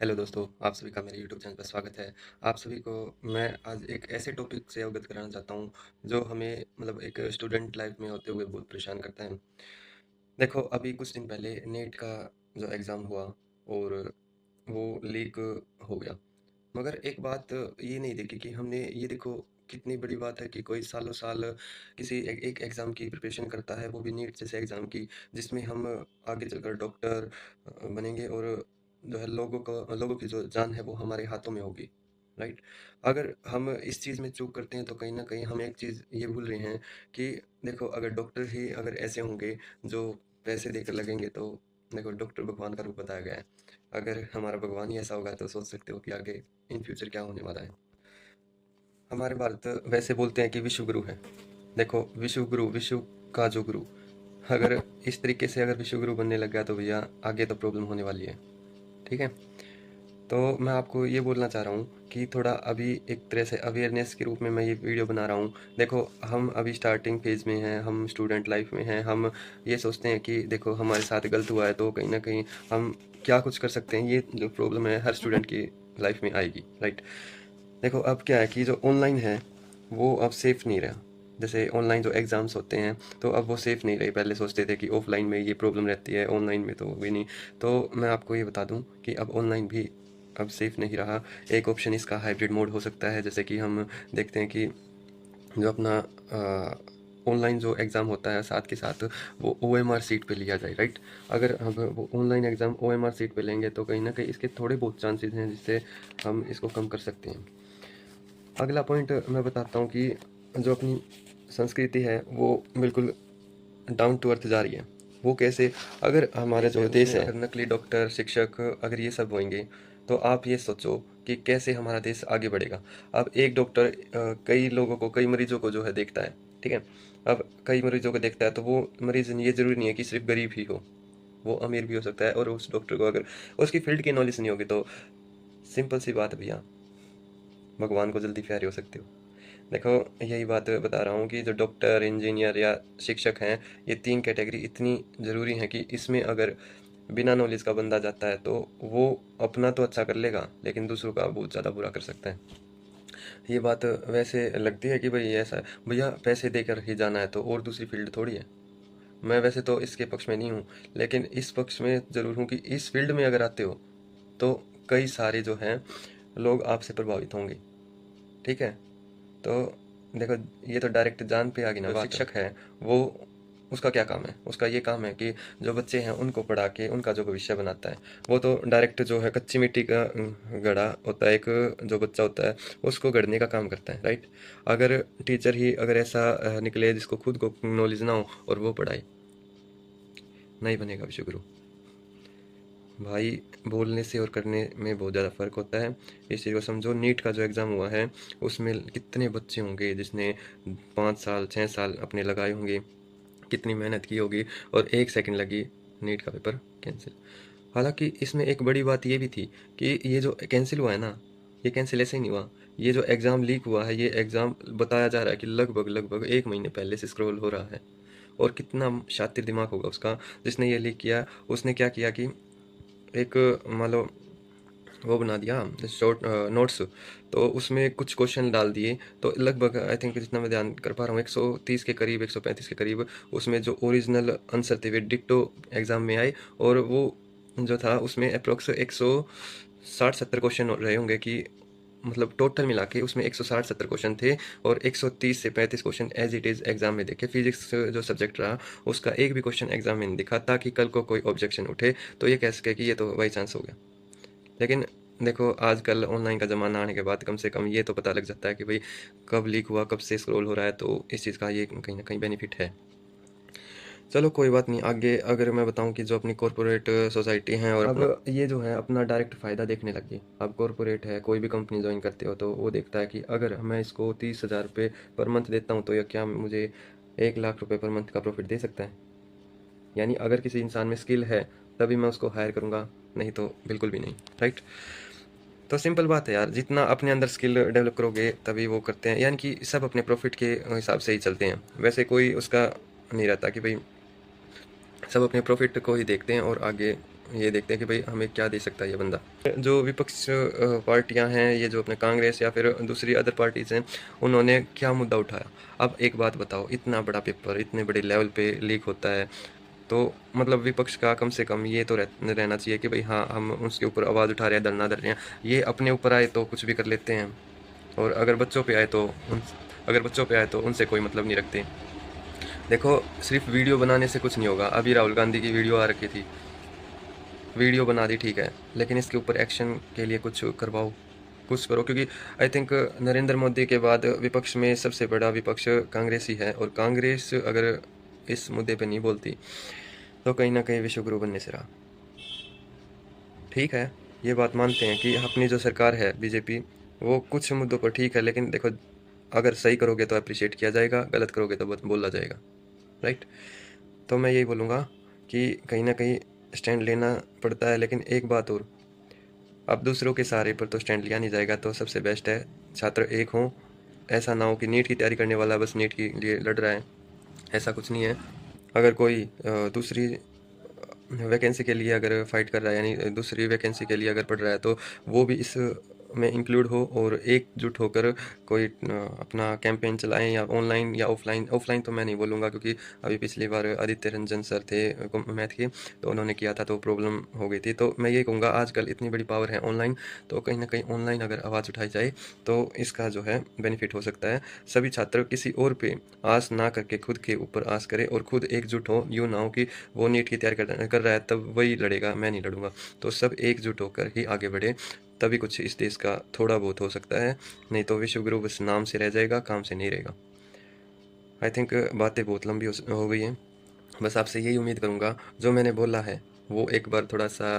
Hello दोस्तों, आप सभी का मेरे यूट्यूब चैनल पर स्वागत है। आप सभी को मैं आज एक ऐसे टॉपिक से अवगत कराना चाहता हूँ, जो हमें मतलब एक स्टूडेंट लाइफ में होते हुए बहुत परेशान करता है। देखो, अभी कुछ दिन पहले नीट का जो एग्ज़ाम हुआ और वो लीक हो गया। मगर एक बात ये नहीं देखी कि हमने ये देखो कितनी बड़ी बात है कि कोई सालों-साल किसी एक एग्ज़ाम की प्रिपरेशन करता है, वो भी नीट जैसे एग्ज़ाम की, जिसमें हम आगे चलकर डॉक्टर बनेंगे और जो है लोगों की जो जान है वो हमारे हाथों में होगी, राइट? अगर हम इस चीज़ में चूक करते हैं तो कहीं न कहीं हम एक चीज़ ये भूल रहे हैं कि देखो अगर डॉक्टर ही अगर ऐसे होंगे जो पैसे देकर लगेंगे तो देखो डॉक्टर भगवान का रूप बताया गया है। अगर हमारा भगवान ही ऐसा होगा तो सोच सकते हो कि आगे इन फ्यूचर क्या होने वाला है। हमारे भारत वैसे बोलते हैं कि विश्व गुरु है। देखो विश्व गुरु, विश्व का जो गुरु, अगर इस तरीके से अगर विश्व गुरु बनने लग गया तो भैया आगे तो प्रॉब्लम होने वाली है। ठीक है? तो मैं आपको ये बोलना चाह रहा हूँ कि थोड़ा अभी एक तरह से अवेयरनेस के रूप में मैं ये वीडियो बना रहा हूँ। देखो हम अभी स्टार्टिंग फेज़ में हैं, हम स्टूडेंट लाइफ में हैं, हम ये सोचते हैं कि देखो हमारे साथ गलत हुआ है तो कहीं न कहीं हम क्या कुछ कर सकते हैं, ये जो प्रॉब्लम है हर स्टूडेंट की लाइफ में आएगी, राइट? देखो अब क्या है कि जो ऑनलाइन है, वो अब सेफ़ नहीं रहा। जैसे ऑनलाइन जो एग्ज़ाम्स होते हैं, तो अब वो सेफ़ नहीं रहे। पहले सोचते थे कि ऑफ़लाइन में ये प्रॉब्लम रहती है, ऑनलाइन में तो भी नहीं। तो मैं आपको ये बता दूँ कि अब ऑनलाइन भी अब सेफ़ नहीं रहा। एक ऑप्शन इसका हाइब्रिड मोड हो सकता है, जैसे कि हम देखते हैं कि जो अपना ऑनलाइन जो एग्ज़ाम होता है, साथ के साथ वो ओएमआर शीट पे लिया जाए, राइट? अगर हम वो ऑनलाइन एग्ज़ाम ओएमआर शीट पे लेंगे, तो कहीं न कहीं इसके थोड़े बहुत चांसेज़ हैं, जिससे हम इसको कम कर सकते हैं। अगला पॉइंट मैं बताता हूँ कि जो अपनी संस्कृति है वो बिल्कुल डाउन टू अर्थ जा रही है। वो कैसे? अगर हमारा जो देश है, अगर नकली डॉक्टर, शिक्षक अगर ये सब होंगे, तो आप ये सोचो कि कैसे हमारा देश आगे बढ़ेगा। अब एक डॉक्टर कई लोगों को, कई मरीज़ों को जो है देखता है, ठीक है? अब कई मरीज़ों को देखता है तो वो मरीज़ ये ज़रूरी नहीं है कि सिर्फ़ गरीब ही हो, वो अमीर भी हो सकता है और उस डॉक्टर को अगर उसकी फ़ील्ड की नॉलेज नहीं होगी तो सिंपल सी बात है भैया, भगवान को जल्दी प्यारे हो सकते हो। देखो यही बात बता रहा हूँ कि जो डॉक्टर, इंजीनियर या शिक्षक हैं, ये 3 कैटेगरी इतनी ज़रूरी हैं कि इसमें अगर बिना नॉलेज का बंदा जाता है तो वो अपना तो अच्छा कर लेगा, लेकिन दूसरों का बहुत ज़्यादा बुरा कर सकता है। ये बात वैसे लगती है कि भई ऐसा है, भैया पैसे देकर ही जाना है तो और दूसरी फ़ील्ड थोड़ी है। मैं वैसे तो इसके पक्ष में नहीं हूँ, लेकिन इस पक्ष में ज़रूर हूँ कि इस फ़ील्ड में अगर आते हो, तो कई सारे जो हैं लोग आपसे प्रभावित होंगे, ठीक है? तो देखो ये तो डायरेक्ट जान पे आ गई ना बात। शिक्षक है वो, उसका क्या काम है? उसका ये काम है कि जो बच्चे हैं उनको पढ़ा के उनका जो भविष्य बनाता है। वो तो डायरेक्ट जो है कच्ची मिट्टी का घड़ा होता है, एक जो बच्चा होता है उसको गढ़ने का काम करता है, राइट? अगर टीचर ही अगर ऐसा निकले जिसको खुद को नॉलेज ना हो और वो पढ़ाए, नहीं बनेगा विश्वगुरु। भाई बोलने से और करने में बहुत ज़्यादा फ़र्क होता है। इस चीज़ को समझो। नीट का जो एग्ज़ाम हुआ है उसमें कितने बच्चे होंगे जिसने 5 साल 6 साल अपने लगाए होंगे, कितनी मेहनत की होगी और 1 सेकंड लगी नीट का पेपर कैंसिल। हालाँकि इसमें एक बड़ी बात ये भी थी कि ये जो कैंसिल हुआ है ना, ये कैंसिल ऐसे ही नहीं हुआ। ये जो एग्ज़ाम लीक हुआ है, ये एग्ज़ाम बताया जा रहा है कि लगभग 1 महीने पहले से स्क्रॉल हो रहा है। और कितना शातिर दिमाग होगा उसका जिसने ये लीक किया। उसने क्या किया कि एक मान लो वो बना दिया शॉर्ट नोट्स, तो उसमें कुछ क्वेश्चन डाल दिए, तो लगभग आई थिंक जितना मैं ध्यान कर पा रहा हूँ 130 के करीब, 135 के करीब उसमें जो ओरिजिनल आंसर थे वे डिक्टो एग्ज़ाम में आए। और वो जो था उसमें अप्रोक्स 160-70 क्वेश्चन रहे होंगे कि मतलब टोटल मिला के उसमें 160-70 क्वेश्चन थे और 130 से 35 question as it is exam में देखे। फिजिक्स जो सब्जेक्ट रहा उसका एक भी क्वेश्चन एग्जाम में नहीं दिखा, ताकि कल को कोई ऑब्जेक्शन उठे तो ये कह सके कि ये तो बाई चांस हो गया। लेकिन देखो आजकल ऑनलाइन का ज़माना आने के बाद कम से कम ये तो पता लग जाता है कि भाई कब लीक हुआ, कब से स्क्रॉल हो रहा है, तो इस चीज़ का ये कहीं ना कहीं बेनिफिट है। चलो कोई बात नहीं। आगे अगर मैं बताऊं कि जो अपनी कॉरपोरेट सोसाइटी है और अब ये जो है अपना डायरेक्ट फ़ायदा देखने लगी। अब कॉरपोरेट है, कोई भी कंपनी ज्वाइन करते हो तो वो देखता है कि अगर मैं इसको 30,000 रुपये पर मंथ देता हूँ तो यह क्या मुझे 1 लाख रुपये पर मंथ का प्रॉफिट दे सकता है? यानी अगर किसी इंसान में स्किल है तभी मैं उसको हायर करूँगा, नहीं तो बिल्कुल भी नहीं, राइट? तो सिंपल बात है यार, जितना अपने अंदर स्किल डेवलप करोगे तभी वो करते हैं, यानी कि सब अपने प्रॉफिट के हिसाब से ही चलते हैं। वैसे कोई उसका नहीं रहता कि भाई सब अपने प्रॉफिट को ही देखते हैं और आगे ये देखते हैं कि भाई हमें क्या दे सकता है ये बंदा। जो विपक्ष पार्टियां हैं, ये जो अपने कांग्रेस या फिर दूसरी अदर पार्टीज़ हैं, उन्होंने क्या मुद्दा उठाया? अब एक बात बताओ, इतना बड़ा पेपर इतने बड़े लेवल पे लीक होता है, तो मतलब विपक्ष का कम से कम ये तो रहना चाहिए कि भाई हाँ, हम उसके ऊपर आवाज़ उठा रहे हैं, धरना दे रहे हैं। ये अपने ऊपर आए तो कुछ भी कर लेते हैं, और अगर बच्चों पे आए तो उनसे कोई मतलब नहीं रखते। देखो, सिर्फ वीडियो बनाने से कुछ नहीं होगा। अभी राहुल गांधी की वीडियो आ रखी थी, वीडियो बना दी ठीक है, लेकिन इसके ऊपर एक्शन के लिए कुछ करवाओ, कुछ करो, क्योंकि आई थिंक नरेंद्र मोदी के बाद विपक्ष में सबसे बड़ा विपक्ष कांग्रेस ही है, और कांग्रेस अगर इस मुद्दे पे नहीं बोलती तो कहीं ना कहीं विश्व गुरु बनने से रहा। ठीक है, ये बात मानते हैं कि अपनी जो सरकार है बीजेपी, वो कुछ मुद्दों पर ठीक है, लेकिन देखो, अगर सही करोगे तो अप्रिशिएट किया जाएगा, गलत करोगे तो बोला जाएगा, राइट? तो मैं यही बोलूँगा कि कहीं ना कहीं स्टैंड लेना पड़ता है, लेकिन एक बात और, अब दूसरों के सहारे पर तो स्टैंड लिया नहीं जाएगा, तो सबसे बेस्ट है छात्र एक हों। ऐसा ना हो कि नीट की तैयारी करने वाला बस नीट के लिए लड़ रहा है, ऐसा कुछ नहीं है। अगर कोई दूसरी वैकेंसी के लिए अगर फाइट कर रहा है, यानी दूसरी वैकेंसी के लिए अगर पढ़ रहा है, तो वो भी इस में इंक्लूड हो और एकजुट होकर कोई अपना कैंपेन चलाएं, या ऑनलाइन या ऑफलाइन। ऑफलाइन तो मैं नहीं बोलूँगा, क्योंकि अभी पिछली बार आदित्य रंजन सर थे मैथ के, तो उन्होंने किया था तो प्रॉब्लम हो गई थी। तो मैं ये कहूँगा, आजकल इतनी बड़ी पावर है ऑनलाइन, तो कहीं ना कहीं ऑनलाइन अगर आवाज़ उठाई जाए तो इसका जो है बेनिफिट हो सकता है। सभी छात्र किसी और पे आस ना करके खुद के ऊपर आस करें और खुद एकजुट हो। यूँ ना हो कि वो नीट की तैयारी कर रहा है तब वही लड़ेगा, मैं नहीं लड़ूंगा। तो सब एकजुट होकर ही आगे बढ़े, तभी कुछ इस देश का थोड़ा बहुत हो सकता है, नहीं तो विश्व गुरु बस नाम से रह जाएगा, काम से नहीं रहेगा। आई थिंक बातें बहुत लंबी हो गई हैं। बस आपसे यही उम्मीद करूँगा, जो मैंने बोला है वो एक बार थोड़ा सा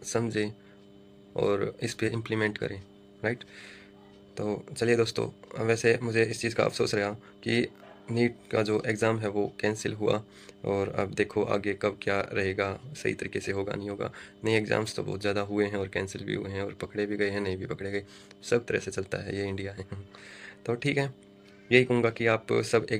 समझें और इस पे इम्प्लीमेंट करें, राइट? तो चलिए दोस्तों, वैसे मुझे इस चीज़ का अफसोस रहा कि नीट का जो एग्ज़ाम है वो कैंसिल हुआ, और अब देखो आगे कब क्या रहेगा, सही तरीके से होगा नहीं होगा। नए एग्ज़ाम्स तो बहुत ज़्यादा हुए हैं और कैंसिल भी हुए हैं, और पकड़े भी गए हैं, नहीं भी पकड़े गए, सब तरह से चलता है, ये इंडिया है। तो ठीक है, यही कहूँगा कि आप सब एक